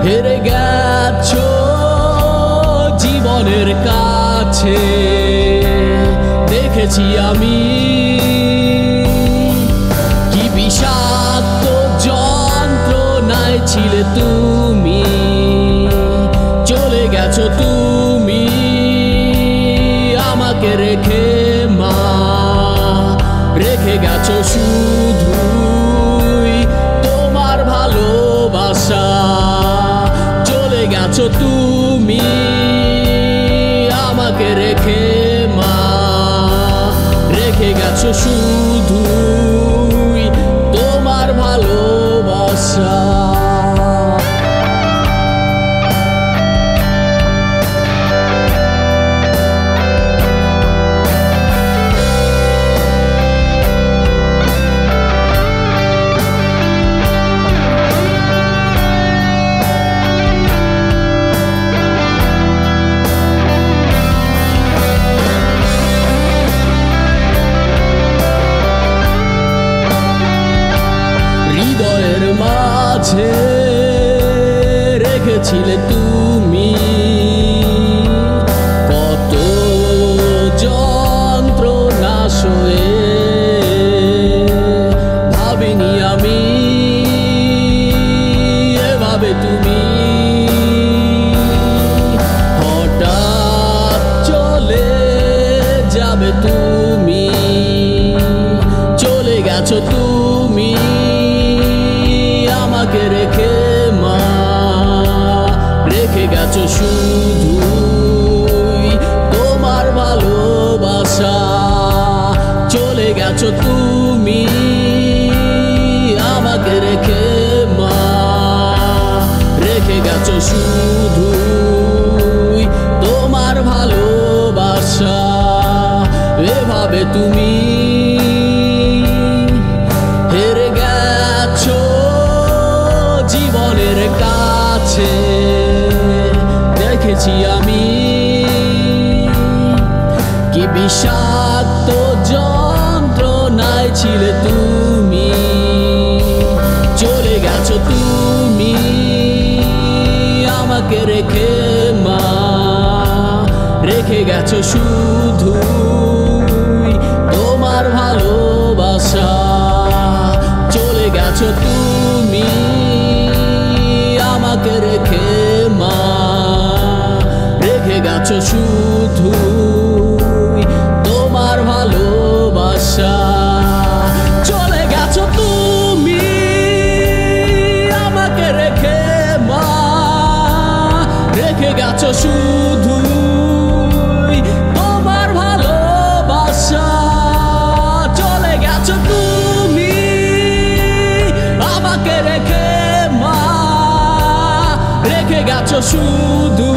হেরে গেছো জীবনের কাছে, দেখেছি আমি কি বিষাক্ত যন্ত্রণায় ছিলে তুমি। চলে গেছো তুমি আমাকে রেখে মা, রেখে গেছো শুধুই তোমার ভালোবাসা। চলে গেছো তুমি আমাকে রেখে মা, রেখে গেছো শুধুই তোমার ভালোবাসা। মাঝে রেখেছিলে তুমি কত যন্ত্রণা সয়ে, ভাবিনি আমি এভাবে তুমি হঠাৎ চলে যাবে। তুমি চলে গেছো তুমি আমাকে রেখে মা, রেখে গেছো শুধুই তোমার ভালোবাসা। চলে গেছো তুমি আমাকে রেখে মা, রেখে গেছো শুধুই তোমার ভালোবাসা। এভাবে তুমি হেরে গেছো জীবনের কাছে, দেখেছি আমি কি বিষাক্ত যন্ত্রণায় ছিলে তুমি। চলে গেছো তুমি আমাকে রেখে মা, রেখে গেছো শুধুই তোমার ভালোবাসা। চলে গেছো তুমি আমাকে রেখে মা, রেখে গেছো শুধুই তোমার ভালোবাসা। চলে গেছো তুমি আমাকে রেখে মা, রেখে গেছো শুধুই তোমার ভালোবাসা। চলে গেছো তুমি আমাকে রেখে মা, রেখে গেছো শুধু